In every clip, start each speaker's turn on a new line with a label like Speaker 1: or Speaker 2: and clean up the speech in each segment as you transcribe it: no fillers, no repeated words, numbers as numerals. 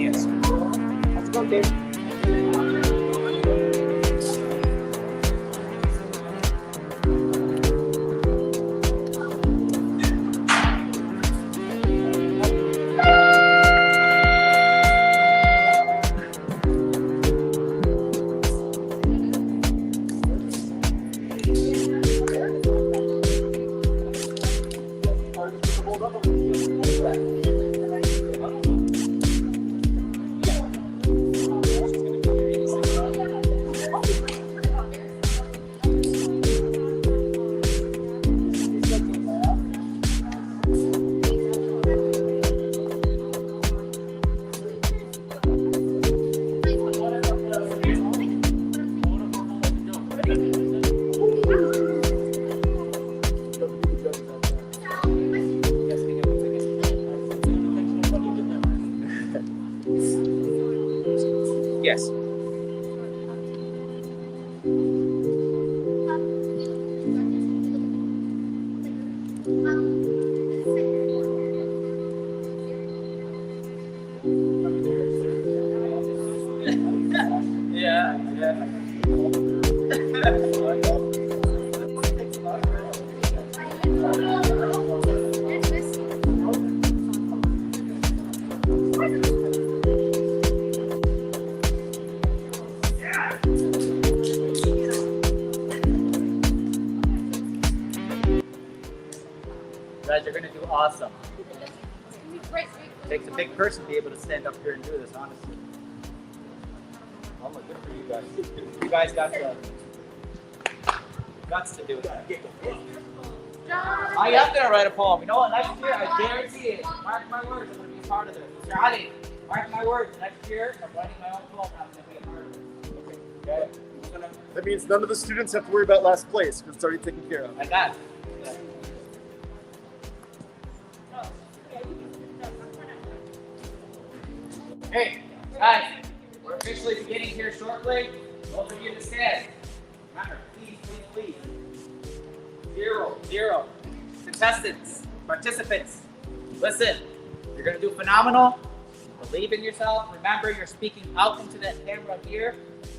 Speaker 1: Yes. Let's go, Dave. Yes. Guys, you're gonna do awesome. It takes a big person to be able to stand up here and do this, honestly. Oh my, good for you guys. You guys got the guts to do it. I am gonna write a poem. You know what? Next year, I guarantee it. Mark my words, I'm gonna be a part of this. Mr. Ali, mark my words. Next year, I'm writing my own poem. I'm gonna be a part of it. Okay?
Speaker 2: That means none of the students have to worry about last place because it's already taken care of.
Speaker 1: I got it. Yeah. Hey, guys, we're officially beginning here shortly. Both of you to stand. Remember, please. 0. Contestants, participants, listen, you're going to do phenomenal. Believe in yourself. Remember, you're speaking out into that camera here.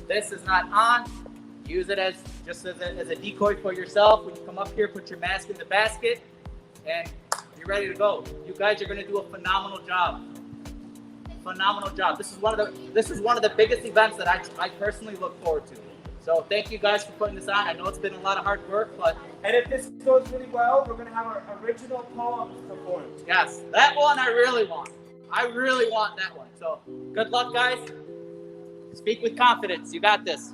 Speaker 1: This is not on. Use it as just as a decoy for yourself. When you come up here, put your mask in the basket and you're ready to go. You guys are going to do a phenomenal job. Phenomenal job. This is one of the biggest events that I personally look forward to. So thank you guys for putting this on. I know it's been a lot of hard work, but
Speaker 3: And if this goes really well, we're going to have our original poems performed.
Speaker 1: yes, that one I really want. I really want that one. So good luck, guys. Speak with confidence. You got this.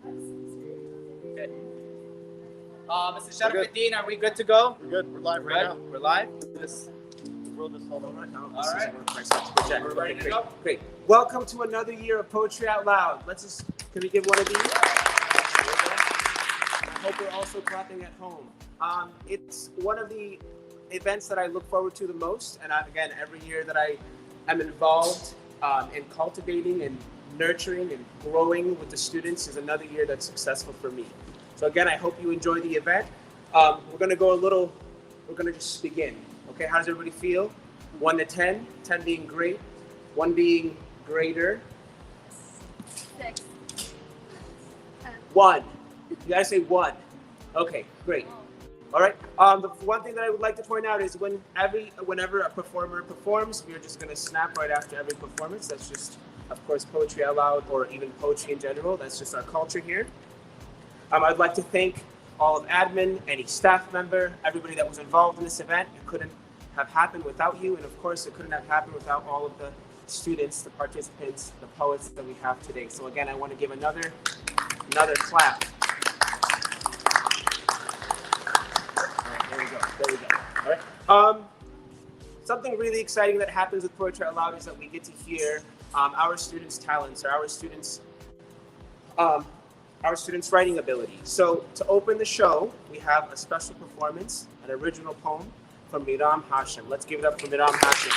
Speaker 1: Okay. Mr. Sharafuddin, are we good to go?
Speaker 2: We're good. We're live right now.
Speaker 1: We're live.
Speaker 2: This world is all right now.
Speaker 1: All right.
Speaker 3: We're ready to go. Great. Welcome to another year of Poetry Out Loud. Can we give one of these? I hope you're also clapping at home. It's one of the events that I look forward to the most. And again, every year that I am involved in cultivating and nurturing and growing with the students is another year that's successful for me. So again, I hope you enjoy the event. We're going to just begin. Okay, how does everybody feel? 1 to 10, 10 being great, 1 being greater.
Speaker 4: 6.
Speaker 3: 1. You gotta say 1. Okay, great. All right. The one thing that I would like to point out is whenever a performer performs, we are just going to snap right after every performance. That's just, of course, Poetry Out Loud or even poetry in general. That's just our culture here. I'd like to thank all of admin, any staff member, everybody that was involved in this event. It couldn't have happened without you, and of course, it couldn't have happened without all of the students, the participants, the poets that we have today. So again, I want to give another clap. There we go. All right. Something really exciting that happens with Poetry Out Loud is that we get to hear our students' talents or our students' writing ability. So to open the show, we have a special performance, an original poem from Miram Hashim. Let's give it up for Miram Hashim.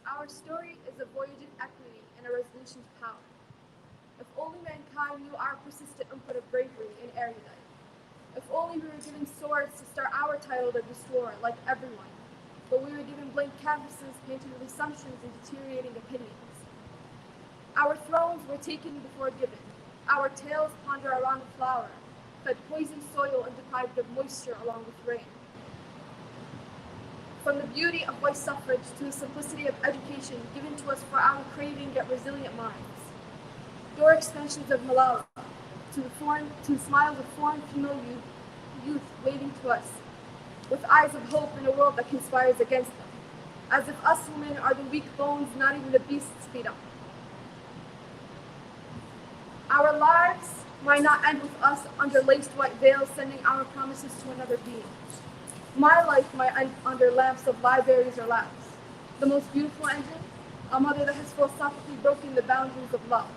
Speaker 4: Our story is a voyage of equity and a resolution to power. If only mankind knew our persistent input of bravery and erudite. If only we were given swords to start our title to destroy, like everyone. But we were given blank canvases painted with assumptions and deteriorating opinions. Our thrones were taken before given. Our tails ponder around the flower, fed poisoned soil and deprived of moisture along with rain. From the beauty of voice suffrage to the simplicity of education given to us for our craving yet resilient minds. Door extensions of Malawi, to the smiles of foreign female youth waving to us, with eyes of hope in a world that conspires against them, as if us women are the weak bones not even the beasts feed on. Our lives might not end with us under laced white veils sending our promises to another being. My life might end under lamps of libraries or labs. The most beautiful engine, a mother that has philosophically broken the boundaries of love.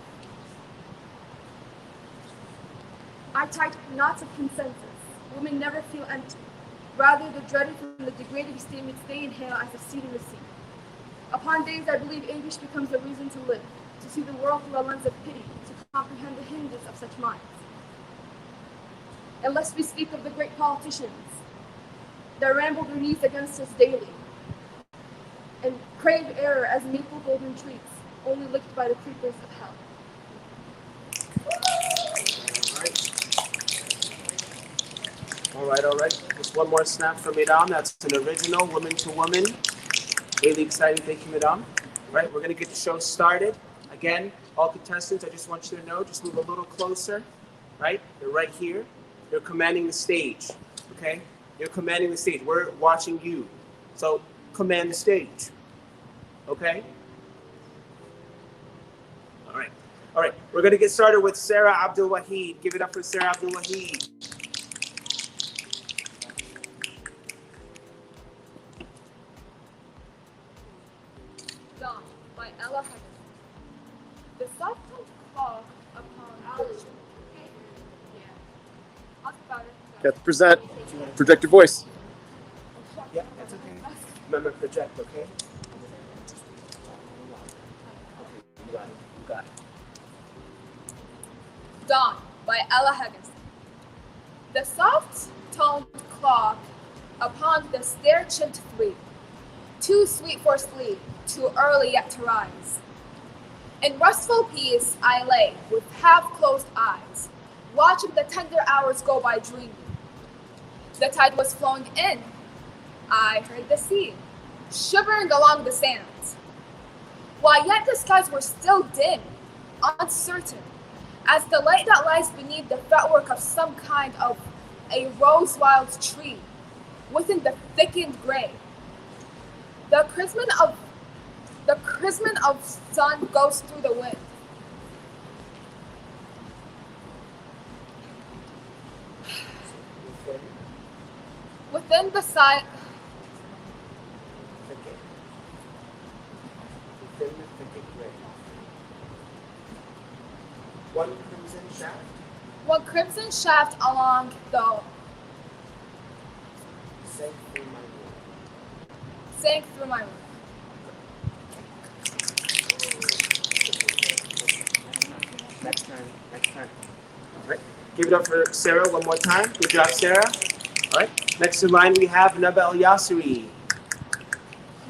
Speaker 4: I typed knots of consensus. Women never feel empty. Rather, they're dreaded from the degrading statements they inhale as a seed in the sea. Upon days I believe English becomes a reason to live, to see the world through a lens of pity, to comprehend the hinges of such minds. And lest we speak of the great politicians that ramble their knees against us daily, and crave error as maple golden trees, only licked by the creepers of hell.
Speaker 3: All right. Just one more snap from Miram. That's an original, woman to woman. Really exciting. Thank you, Miram. All right, we're going to get the show started. Again, all contestants, I just want you to know, just move a little closer, right? You're right here. You're commanding the stage, okay? You're commanding the stage. We're watching you. So command the stage, okay? All right. We're going to get started with Sarah Abdul Wahid. Give it up for Sarah Abdul Wahid.
Speaker 4: Dawn by Ella Henderson. The soft fog upon I'll about it.
Speaker 2: You have to present. Project your voice.
Speaker 3: Yeah, that's okay. Remember, project, okay? You got it.
Speaker 4: Dawn by Ella Henderson. The soft-toned clock upon the stair chipped 3, too sweet for sleep, too early yet to rise. In restful peace I lay with half-closed eyes, watching the tender hours go by dreaming. The tide was flowing in. I heard the sea, shivering along the sands. While yet the skies were still dim, uncertain, as the light that lies beneath the fretwork of some kind of a rose-wild tree, within the thickened gray. The chrism of sun goes through the wind. Within the side, one crimson shaft along the sank through my room.
Speaker 3: Next time. All right. Give it up for Sarah one more time. Good job, Sarah. All right. Next in line we have Naba El Yasseri.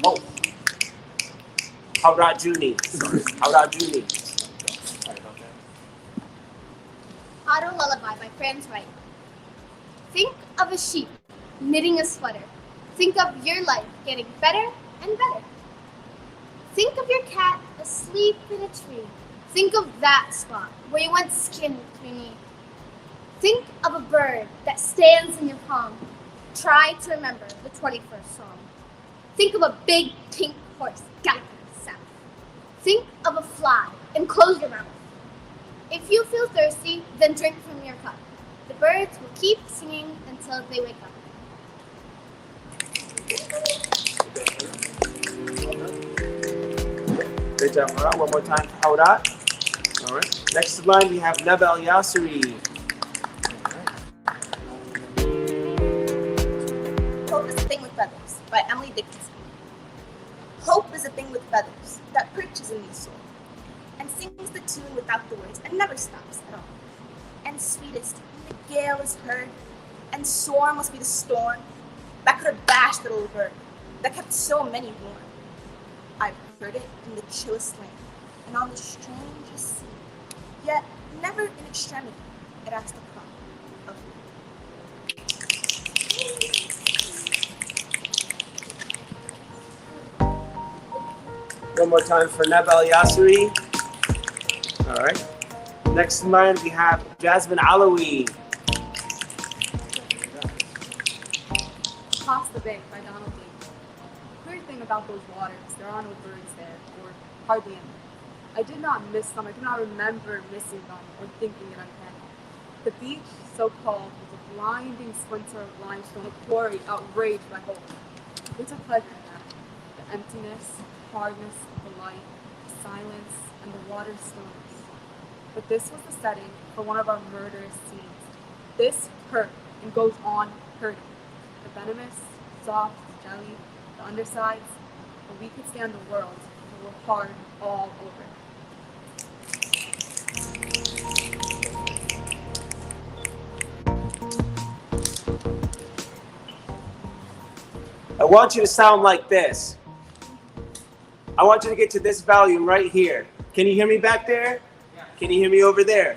Speaker 3: Oh. Howrah Juni. Howrah Juni. Sorry about that.
Speaker 5: Auto Lullaby by Franz Wright. Think of a sheep knitting a sweater. Think of your life getting better and better. Think of your cat asleep in a tree. Think of that spot where you once skinned your knee. Think of a bird that stands in your palm. Try to remember the 21st Psalm. Think of a big pink horse galloping south. Think of a fly and close your mouth. If you feel thirsty, then drink from your cup. The birds will keep singing until they wake up.
Speaker 3: Great job, Howrah. One more time for Howrah. All right. Next in line, we have Nabel Yasseri.
Speaker 6: Hope is a thing with feathers by Emily Dickinson. Hope is a thing with feathers that perches in the soul and sings the tune without the words and never stops at all. And sweetest, when the gale is heard, and sore must be the storm that could have bashed the little bird that kept so many warm. I've heard it in the chillest land and on the strangest sea, yet never in extremity it asked the cry of me.
Speaker 3: One more time for Nabel Yasseri. All right. Next in line, we have Jasmine Alawi.
Speaker 7: Across the Bay by Donald Lee. Weird thing about those waters, there are no birds there, or hardly any. I did not miss them, I do not remember missing them or thinking it uncanny. The beach, so called, was a blinding splinter of limestone, a quarry outraged by hope. We took pleasure in that. The emptiness, hardness of the light, the silence, and the water's stillness. But this was the setting for one of our murderous scenes. This hurt and goes on hurting. The venomous, soft jelly, the undersides, but we could stand the world if it were hard all over.
Speaker 3: I want you to sound like this. I want you to get to this volume right here. Can you hear me back there? Can you hear me over there?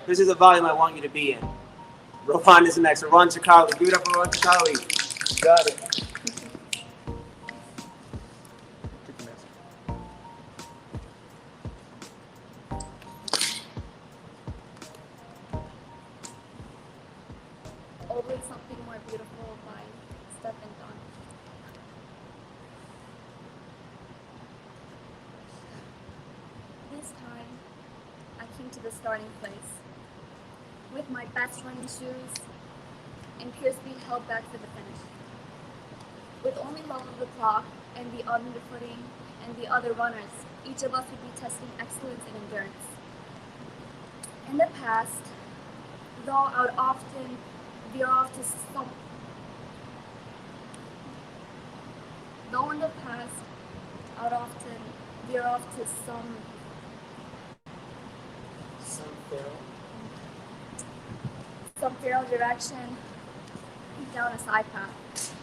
Speaker 3: This is the volume I want you to be in. Rohan is next. Rohan Chakali. Give it up for Rohan Chakali. Got it.
Speaker 5: Always Something More Beautiful by Stephen Dunn. This time, I came to the starting place with my best running shoes and pure speed held back for the finish. With only love of the clock and the underfooting and the other runners, each of us would be testing excellence and endurance. In the past, though I would often veer off to some. Though in the past, I would often veer off to some feral direction down a side path.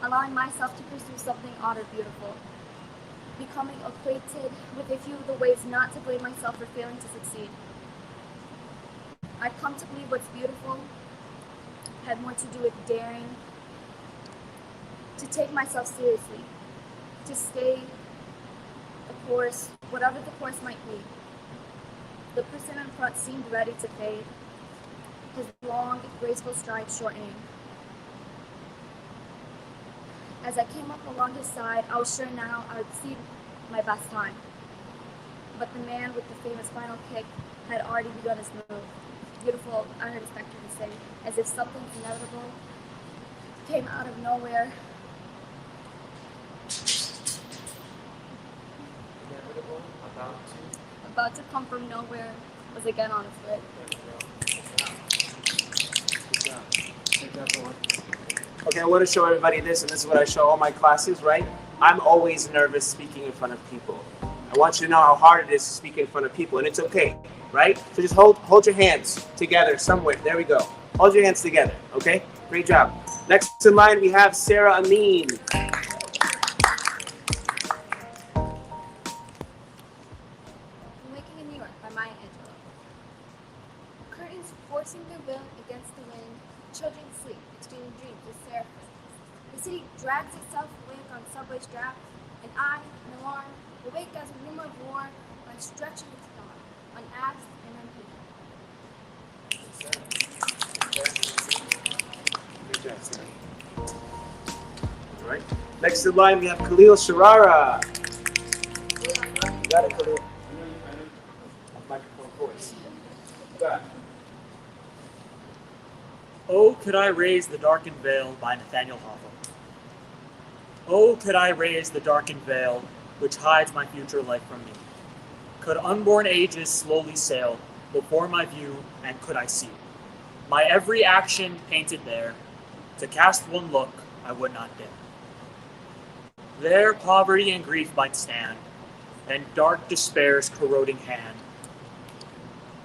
Speaker 5: Allowing myself to pursue something odd or beautiful. Becoming acquainted with a few of the ways not to blame myself for failing to succeed. I've come to believe what's beautiful had more to do with daring, to take myself seriously, to stay the course, whatever the course might be. The person in front seemed ready to fade, his long, graceful strides shortening. As I came up along his side, I was sure now I would see my best time. But the man with the famous final kick had already begun his move. Beautiful, I heard a spectator say, as if something inevitable came out of nowhere.
Speaker 3: Inevitable,
Speaker 5: About to come from nowhere, was again on its way.
Speaker 3: Okay, I want to show everybody this, and this is what I show all my classes, right? I'm always nervous speaking in front of people. I want you to know how hard it is to speak in front of people, and it's okay, right? So just hold your hands together somewhere. There we go. Hold your hands together, okay? Great job. Next in line, we have Sarah Amin.
Speaker 4: Waking in New York by Maya Angelou. Curtains forcing their will against the wind, children sleep, exchanging dreams with seraphs. The city drags itself awake on subway straps, and I, an alarm, awake as a rumor of war by stretching its thought, unasked and unheeded.
Speaker 3: Great job, Sarah. All right. Next in line, we have Khalil Sharara. You got it, Khalil. Microphone voice. Go ahead.
Speaker 8: Oh, could I raise the darkened veil by Nathaniel Hawthorne. Oh, could I raise the darkened veil which hides my future life from me. Could unborn ages slowly sail before my view, and could I see my every action painted there, to cast one look I would not dare. There poverty and grief might stand, and dark despair's corroding hand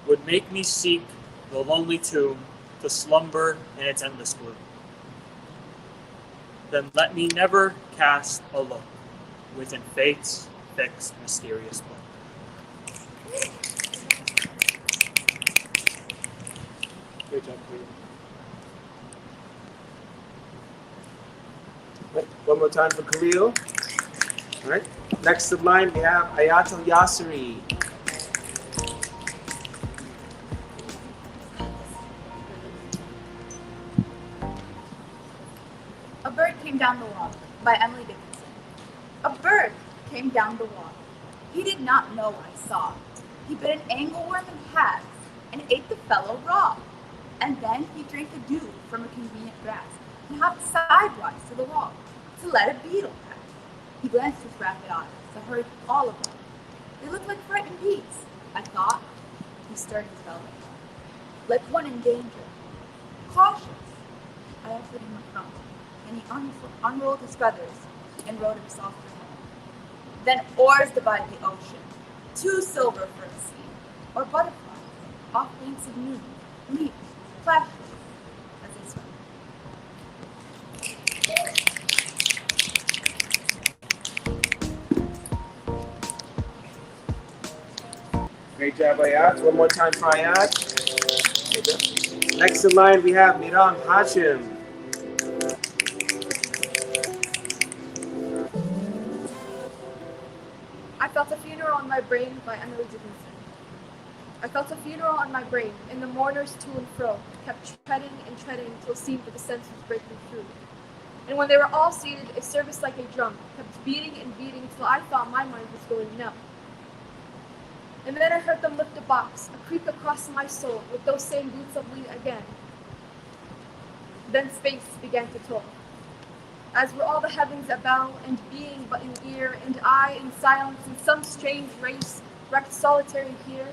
Speaker 8: would make me seek the lonely tomb to slumber in its endless gloom. Then let me never cast a look within fate's fixed, mysterious book.
Speaker 3: Great job, Khalil. One more time for Khalil. All right. Next in line, we have Ayatul Yasiri.
Speaker 9: A Bird Came Down the Walk by Emily Dickinson. A bird came down the walk. He did not know I saw. He bit an angleworm in half and ate the fellow raw. And then he drank the dew from a convenient grass and hopped sidewise to the wall to let a beetle pass. He glanced with rapid eyes. I heard all of them. They looked like frightened peas. I thought. He stirred his velvet, like one in danger. Cautious. I offered him a crumb, and he unrolled his feathers and rode him softly home. Then oars divide the ocean, 2 silver for a sea, or butterflies off banks of noon, leap, flashes as they swim.
Speaker 3: Great job, Ayat. One more time for Ayat. Next in line, we have Miram Hashim.
Speaker 4: I felt a funeral on my brain by Emily Dickinson. I felt a funeral on my brain, and the mourners to and fro kept treading and treading till it seemed that the sense was breaking through. And when they were all seated, a service like a drum kept beating and beating till I thought my mind was going numb. And then I heard them lift a box, a creak across my soul, with those same boots of lead again. Then space began to toll, as were all the heavens a bell and being but in ear, and I in silence in some strange race, wrecked solitary here.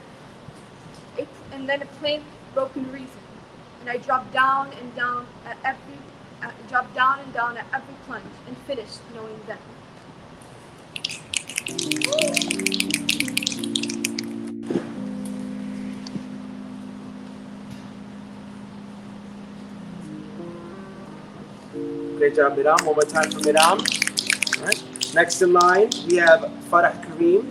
Speaker 4: And then a plain broken reason, and I dropped down and down at every plunge, and finished knowing them.
Speaker 3: Great job, Miram. One more time for Miram. All right. Next in line, we have Farah Kareem.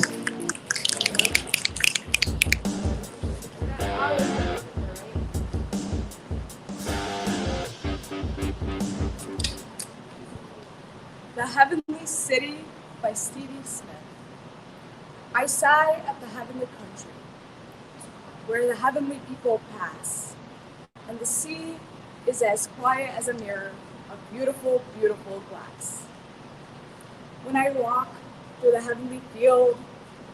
Speaker 7: The Heavenly City by Stevie Smith. I sigh at the heavenly country, where the heavenly people pass, and the sea is as quiet as a mirror of beautiful, beautiful glass. When I walk through the heavenly field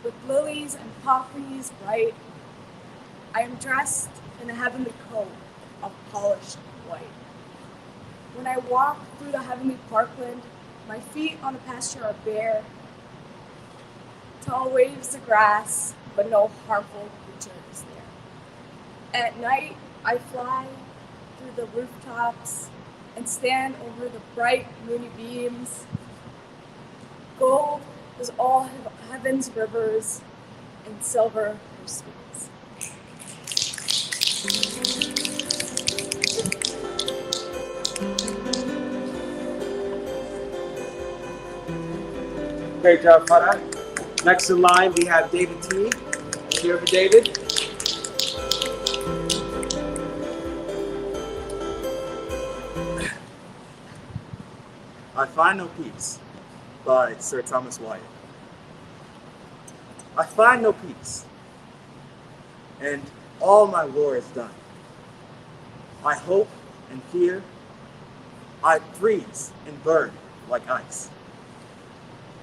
Speaker 7: with lilies and poppies bright, I am dressed in a heavenly coat of polished white. When I walk through the heavenly parkland, my feet on the pasture are bare. Tall waves of grass, but no harmful creature is there. At night, I fly through the rooftops and stand over the bright moony beams. Gold is all heaven's rivers, and silver her streams.
Speaker 3: Great job, Farah. Next in line, we have David T. Cheer for David.
Speaker 10: I Find No Peace by Sir Thomas Wyatt. I find no peace, and all my war is done. I hope and fear, I freeze and burn like ice.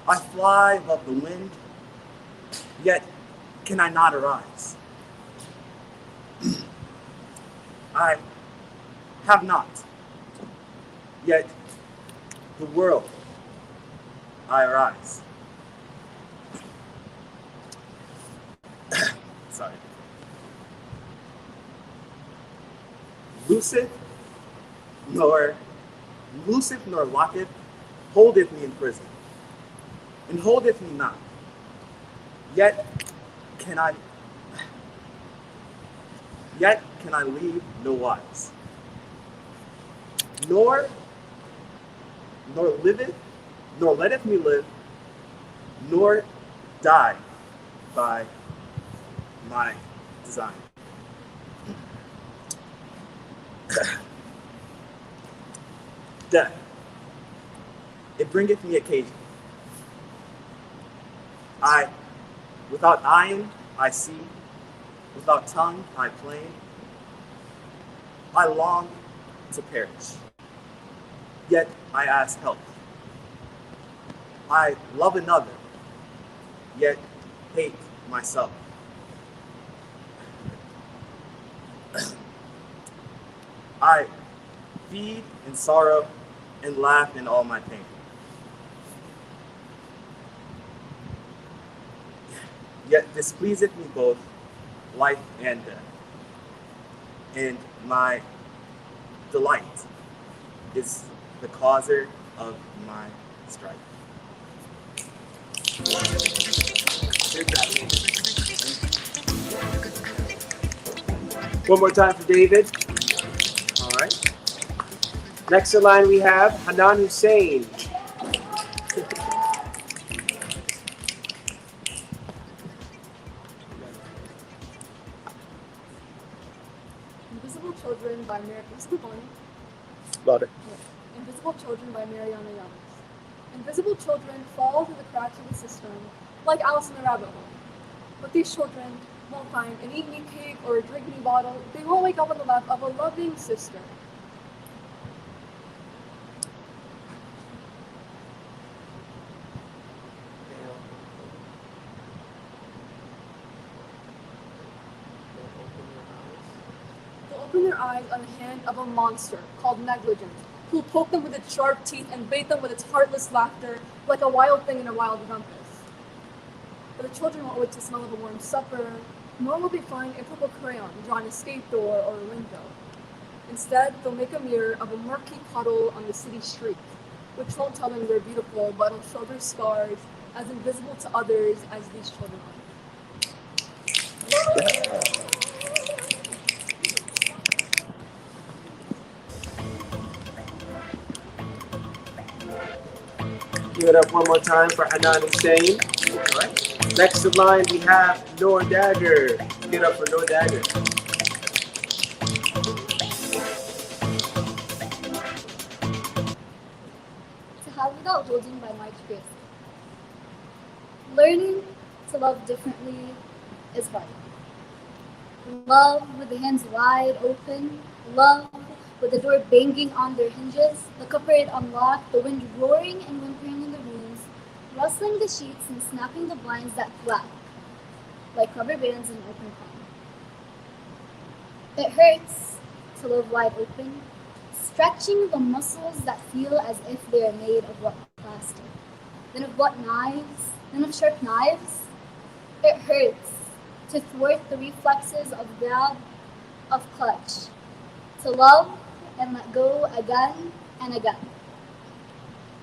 Speaker 10: I fly above the wind, yet can I not arise? I have not, yet the world I arise. Sorry. Looseth nor locketh holdeth me in prison, and holdeth me not. Yet can I leave no wise, nor letteth me live, nor die by my design. Death, it bringeth me occasion. Without eyen I see, without tongue I plain. I long to perish, yet I ask help. I love another, yet hate myself. I feed in sorrow and laugh in all my pain. Yet displeaseth me both life and death, and my delight is the causer of my strife.
Speaker 3: One more time for David. All right. Next in line, we have Hanan Hussein.
Speaker 7: Invisible Children by Invisible Children by Mariana Youngs. Invisible children fall through the cracks of the system, like Alice in the Rabbit Hole. But these children won't find an eat-me cake or a drink-me bottle. They won't wake up on the lap of a loving sister. They'll open their eyes on the hand of a monster called negligence, who'll poke them with its sharp teeth and bait them with its heartless laughter like a wild thing in a wild rumpus. But the children won't wait to smell of a warm supper, nor will they find a purple crayon drawn on a escape door or a window. Instead, they'll make a mirror of a murky puddle on the city street, which won't tell them they're beautiful, but will show their scars as invisible to others as these children are.
Speaker 3: Give it up one more time for Hanan Hussein. All right. Next in line, we have Noor Dagger. Give it up for Noor Dagger.
Speaker 5: To Have Without Holding by Mike Grayson. Learning to love differently is hard. Love with the hands wide open. Love with the door banging on their hinges, the cupboard unlocked, the wind roaring and whimpering in the rooms, rustling the sheets and snapping the blinds that flap like rubber bands in open palm. It hurts to live wide open, stretching the muscles that feel as if they are made of what plastic, then of what knives, then of sharp knives. It hurts to thwart the reflexes of grab, of clutch, to love and let go again and again.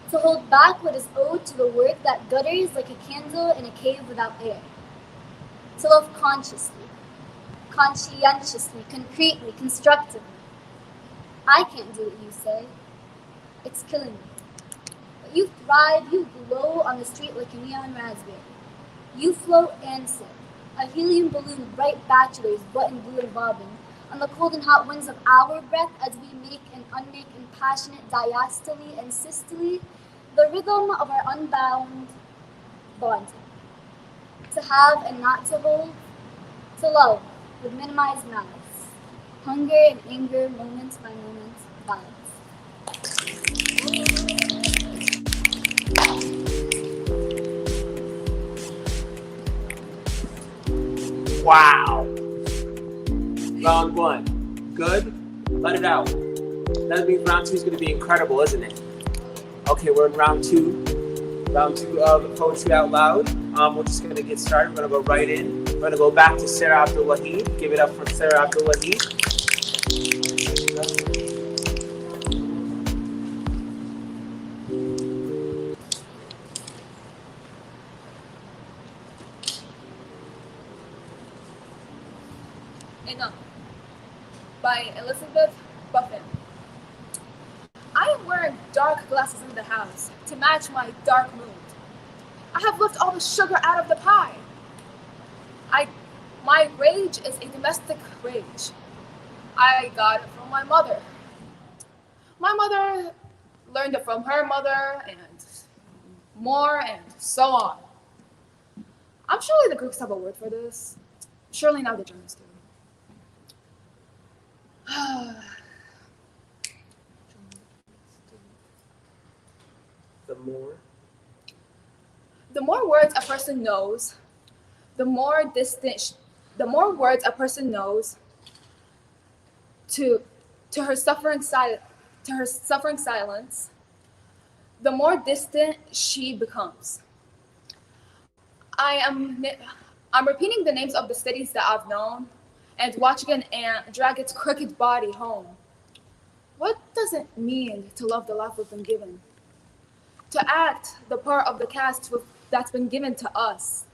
Speaker 5: To hold back what is owed to the work that gutters like a candle in a cave without air. To love consciously, conscientiously, concretely, constructively. I can't do what you say. It's killing me. But you thrive, you glow on the street like a neon raspberry. You float and sip, a helium balloon, bright bachelors, button blue and bobbing, on the cold and hot winds of our breath as we make and unmake in passionate diastole and systole, the rhythm of our unbound bonding. To have and not to hold, to love with minimized malice, hunger and anger, moment by moment, balance.
Speaker 3: Wow. Round one. Good. Let it out. That means round two is going to be incredible, isn't it? Okay, we're in round two. Round two of Poetry Out Loud. We're just going to get started. We're going to go right in. We're going to go back to Sarah Abdul-Wahid. Give it up for Sarah Abdul-Wahid.
Speaker 4: Enough by Elizabeth Buffin. I am wearing dark glasses in the house to match my dark mood. I have left all the sugar out of the pie. My rage is a domestic rage. I got it from my mother. My mother learned it from her mother, and more, and so on. I'm surely the Greeks have a word for this. Surely now the Germans do. The more words a person knows, the more words a person knows to her suffering silence, the more distant she becomes. I'm repeating the names of the cities that I've known and watching an ant drag its crooked body home. What does it mean to love the life we've been given? To act the part of the cast that's been given to us.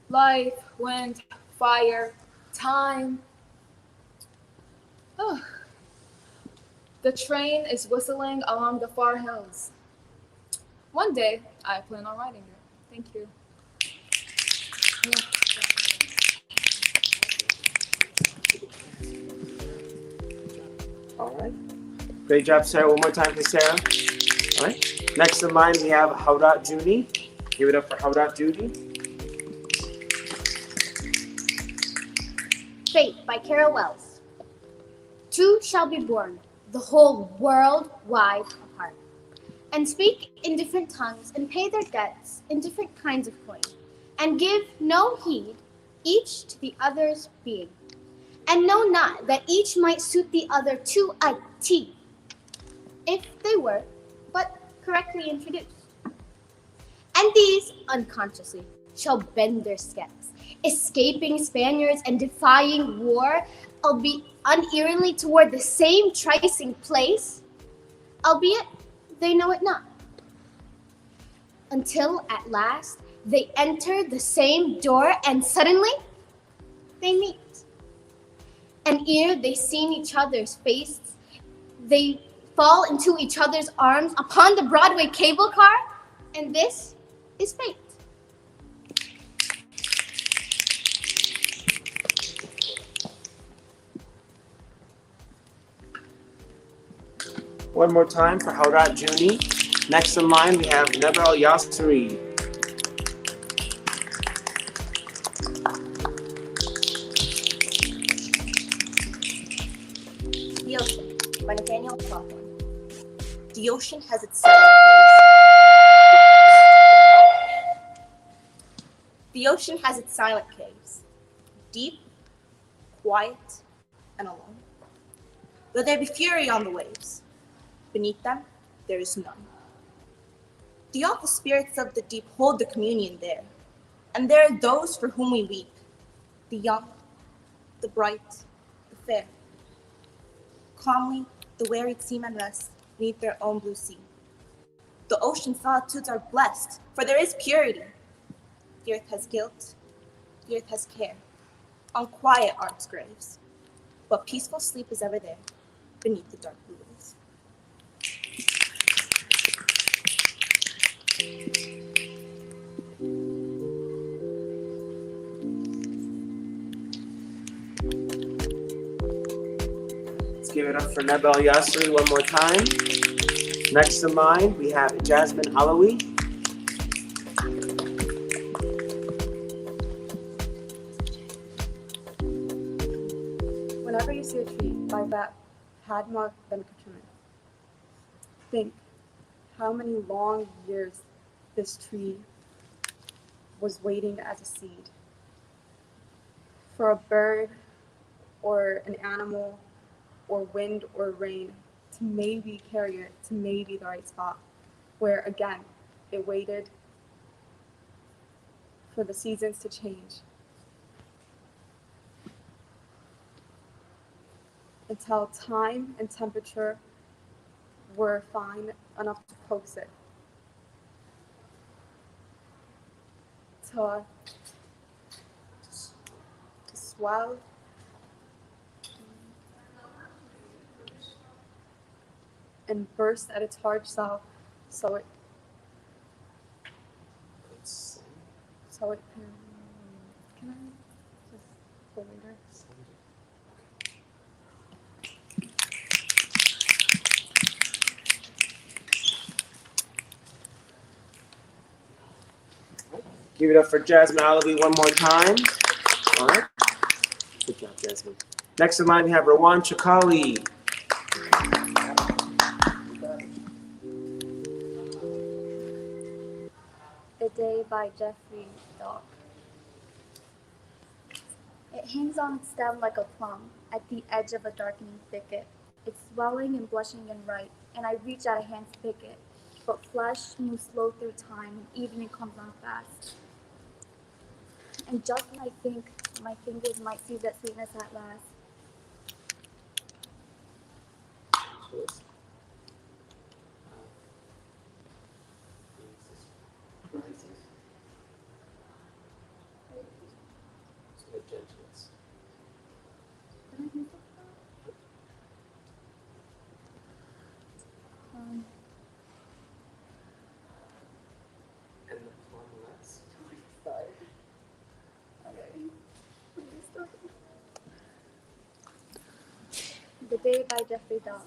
Speaker 4: Life, wind, fire, time. The train is whistling along the far hills. One day, I plan on riding it. Thank you.
Speaker 3: All right. Great job, Sarah. One more time for Sarah. All right. Next in line, we have Hawdat Judy. Give it up for Hawdat Judy.
Speaker 5: Fate by Carol Wells. Two shall be born, the whole world wide apart, and speak in different tongues and pay their debts in different kinds of coin, and give no heed each to the other's being, and know not that each might suit the other to a T, if they were but correctly introduced. And these, unconsciously, shall bend their scales, escaping Spaniards and defying war, albeit unerringly toward the same tricing place, albeit they know it not. Until at last they enter the same door, and suddenly they meet. And ere they seen each other's faces, they fall into each other's arms upon the Broadway cable car, and this is fate.
Speaker 3: One more time for Hawdat Judy. Next in line, we have Neber Al-Yasri.
Speaker 6: The Ocean by Nathaniel Hawthorne. The ocean has its silent caves. The ocean has its silent caves, deep, quiet, and alone. Though there be fury on the waves, beneath them there is none. The awful spirits of the deep hold the communion there, and there are those for whom we weep, the young, the bright, the fair. Calmly, the wearied seamen rest beneath their own blue sea. The ocean solitudes are blessed, for there is purity. The earth has guilt, the earth has care. Unquiet are its graves, but peaceful sleep is ever there, beneath the dark blue waves.
Speaker 3: Let's give it up for Neba El Yasri one more time. Next in line, we have Jasmine Alawi.
Speaker 7: Whenever you see a tree like that Padma Venkataraman, think how many long years this tree was waiting as a seed for a bird or an animal or wind or rain to maybe carry it to maybe the right spot, where again, it waited for the seasons to change until time and temperature were fine enough to coax it to swell and burst at its hard self, so it can I just go later?
Speaker 3: Give it up for Jasmine Alawi one more time. All right. Good job, Jasmine. Next in line, we have Rawan Chakali.
Speaker 11: The Day by Jeffrey Dock. It hangs on its stem like a plum at the edge of a darkening thicket. It's swelling and blushing and ripe, and I reach out a hand to pick it. But flesh moves slow through time, and evening comes on fast. And just when I think my fingers might seize that sweetness at last, The Day by Jeffrey Dock.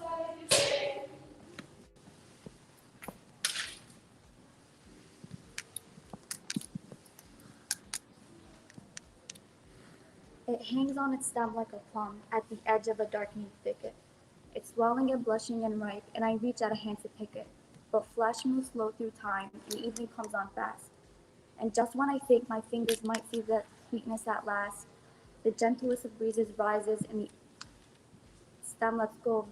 Speaker 11: It hangs on its stem like a plum at the edge of a darkening thicket. It's swelling and blushing and ripe, and I reach out a hand to pick it. But flesh moves slow through time, and evening comes on fast. And just when I think my fingers might see that sweetness at last, the gentlest of breezes rises, and the stem lets go of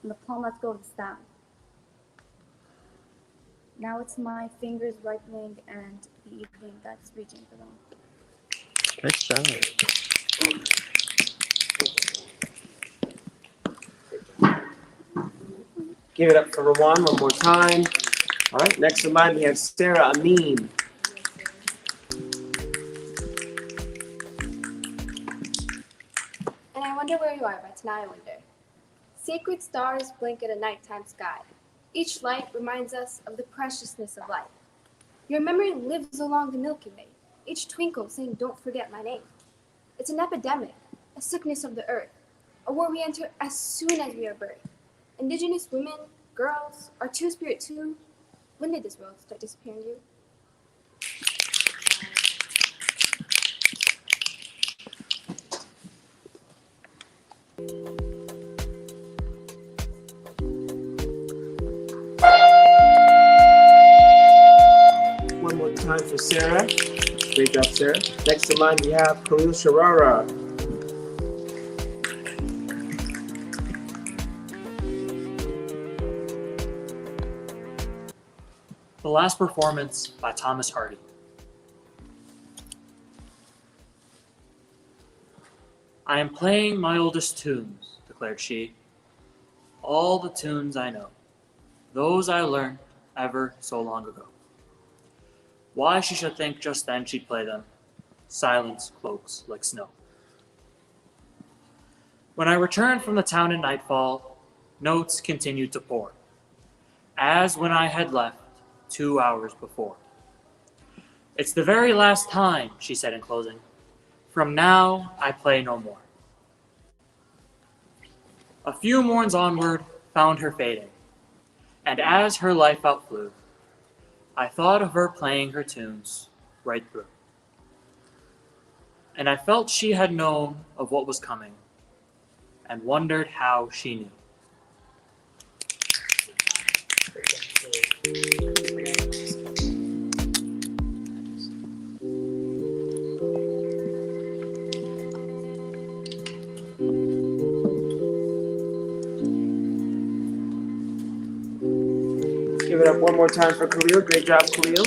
Speaker 11: and the plum lets go of the stem. Now it's my fingers ripening and the evening that's reaching for them.
Speaker 12: Nice job.
Speaker 3: Give it up for Rawan one more time. All right, next in line we have Sarah Amin.
Speaker 13: And I wonder where you are, but tonight I wonder. Sacred stars blink in a nighttime sky. Each light reminds us of the preciousness of life. Your memory lives along the Milky Way, each twinkle saying, "Don't forget my name." It's an epidemic, a sickness of the earth, a war we enter as soon as we are birthed. Indigenous women, girls, are two-spirit too. When did this world start disappearing you?
Speaker 3: One more time for Sarah. Great job, Sarah. Next in line we have Khalil Sharara.
Speaker 8: The Last Performance by Thomas Hardy. I am playing my oldest tunes, declared she. All the tunes I know, those I learned ever so long ago. Why she should think just then she'd play them, silence cloaks like snow. When I returned from the town at nightfall, notes continued to pour. As when I had left, 2 hours before. "It's the very last time," she said in closing. "From now, I play no more." A few morns onward found her fading, and as her life outflew, I thought of her playing her tunes right through. And I felt she had known of what was coming, and wondered how she knew.
Speaker 3: Give it up one more time for Khalil. Great job, Khalil.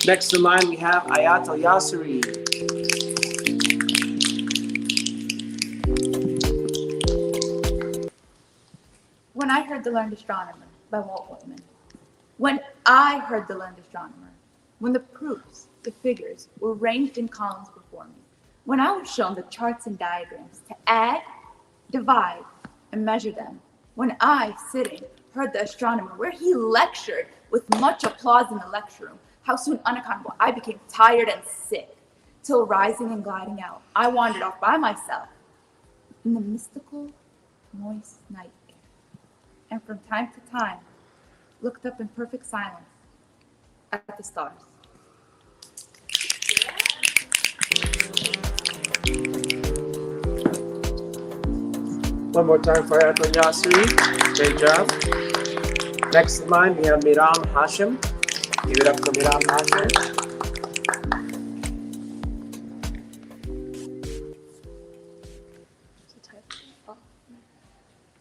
Speaker 3: Next in line, we have Ayat Al Yasiri.
Speaker 9: When I heard The Learned Astronomer by Walt Whitman, when I heard The Learned Astronomer, when the proofs, the figures were ranged in columns before me, when I was shown the charts and diagrams to add, divide, and measure them, when I, sitting, heard the astronomer where he lectured with much applause in the lecture room, how soon unaccountable I became tired and sick, till rising and gliding out, I wandered off by myself in the mystical, moist night air, and from time to time looked up in perfect silence at the stars.
Speaker 3: One more time for Ayat Al Yasiri. Great job. Next in line, we have Miram Hashim. Give it up for Miram Hashim.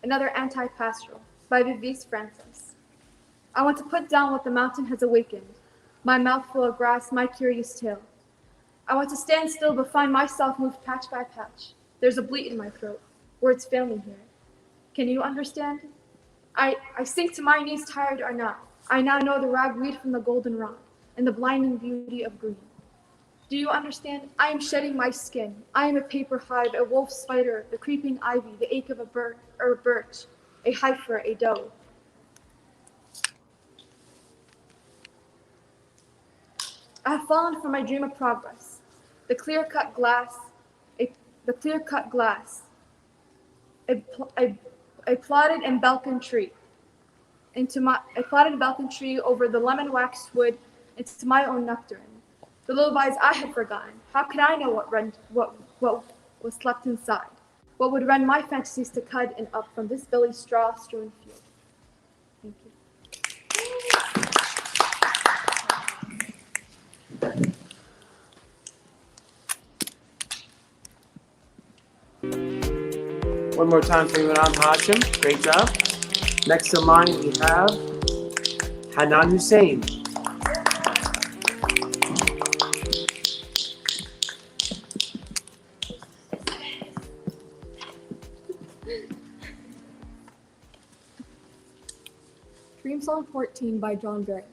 Speaker 13: Another anti-pastoral by Vivis Francis. I want to put down what the mountain has awakened, my mouth full of grass, my curious tale. I want to stand still but find myself moved patch by patch. There's a bleat in my throat, words fail me here. Can you understand? I sink to my knees, tired or not. I now know the ragweed from the goldenrod and the blinding beauty of green. Do you understand? I am shedding my skin. I am a paper hive, a wolf spider, the creeping ivy, the ache of a birch, a heifer, a doe. I have fallen from my dream of progress. The clear-cut glass, a plotted and balcony tree. A plotted balcony tree over the lemon waxed wood into my own nectarine. The lullabies I had forgotten. How could I know what was slept inside? What would rend my fantasies to cud and up from this belly straw-strewn field? Thank you.
Speaker 3: One more time for Miram Hashim. Great job. Next in line, we have Hanan Hussein.
Speaker 14: Dream Song 14 by John Berryman.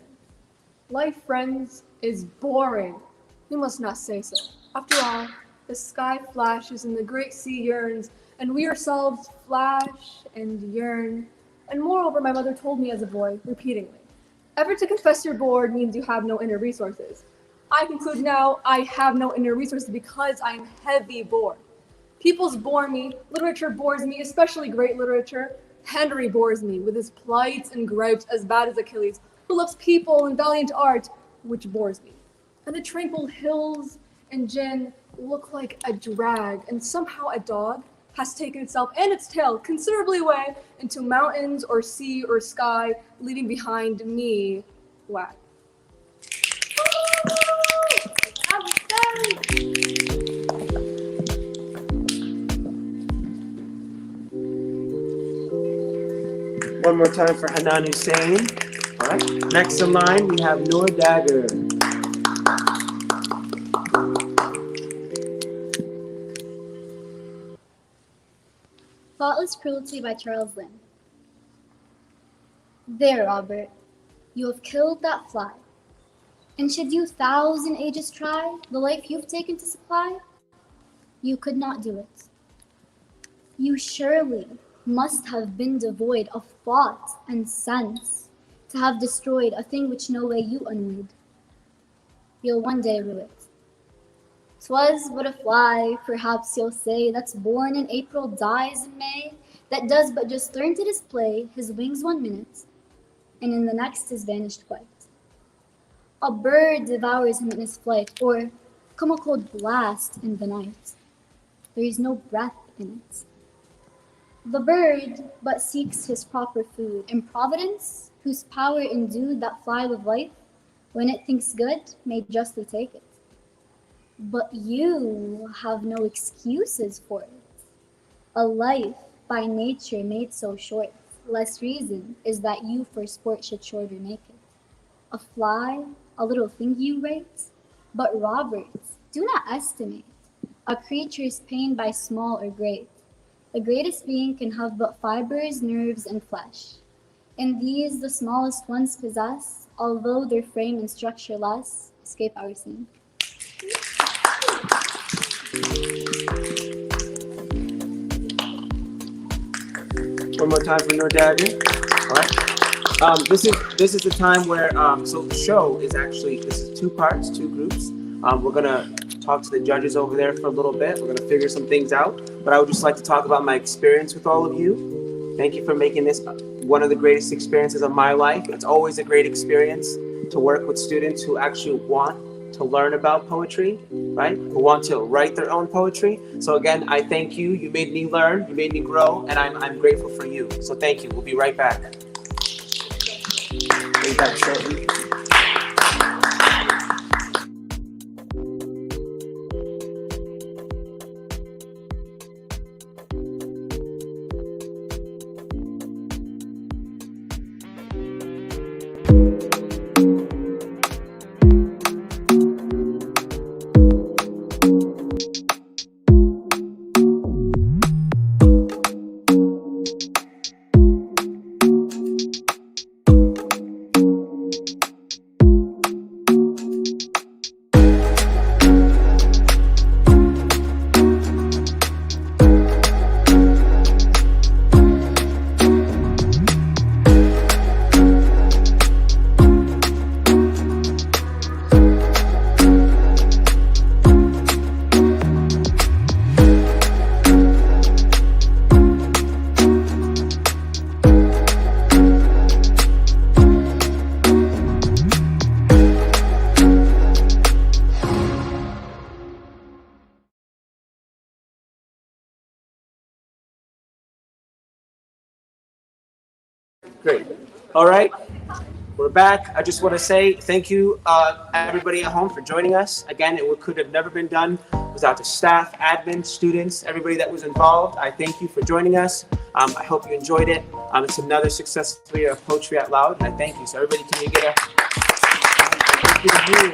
Speaker 14: Life, friends, is boring. You must not say so. After all, the sky flashes and the great sea yearns, and we ourselves flash and yearn. And moreover, my mother told me as a boy, repeatedly, ever to confess you're bored means you have no inner resources. I conclude now I have no inner resources because I am heavy bored. Peoples bore me, literature bores me, especially great literature. Henry bores me with his plights and gripes as bad as Achilles, who loves people and valiant art, which bores me. And the tranquil hills and gin look like a drag, and somehow a dog has taken itself and its tail considerably away into mountains or sea or sky, leaving behind me whack.
Speaker 3: One more time for Hanan Hussein. All right. Next in line, we have Noor Dagger.
Speaker 15: Thoughtless Cruelty by Charles Lynn. There, Robert, you have killed that fly. And should you 1,000 ages try the life you've taken to supply, you could not do it. You surely must have been devoid of thought and sense, to have destroyed a thing which no way you unwould. You'll one day rue it. 'Twas but a fly, perhaps you'll say, that's born in April, dies in May, that does but just learn to display his wings 1 minute, and in the next is vanished quite. A bird devours him in his flight, or come a cold blast in the night. There is no breath in it. The bird but seeks his proper food, and Providence, whose power endued that fly with life, when it thinks good, may justly take it. But you have no excuses for it. A life by nature made so short, less reason is that you for sport should shorter make it. A fly, a little thing you rate, but Robert, do not estimate a creature's pain by small or great. The greatest being can have but fibers, nerves, and flesh. And these the smallest ones possess, although their frame and structure less, escape our scene.
Speaker 3: One more time for Noor Dagger. All right. This is the time where so the show is actually, this is 2 parts, 2 groups. We're gonna talk to the judges over there for a little bit. We're gonna figure some things out. But I would just like to talk about my experience with all of you. Thank you for making this one of the greatest experiences of my life. It's always a great experience to work with students who actually want to learn about poetry, right? Who want to write their own poetry. So again, I thank you. You made me learn, you made me grow, and I'm grateful for you. So thank you. We'll be right back. Be back shortly. Great. All right. We're back. I just want to say thank you, everybody at home, for joining us. Again, it could have never been done without the staff, admin, students, everybody that was involved. I thank you for joining us. I hope you enjoyed it. It's another successful year of Poetry Out Loud, and I thank you. So everybody, can you get a thank you to you.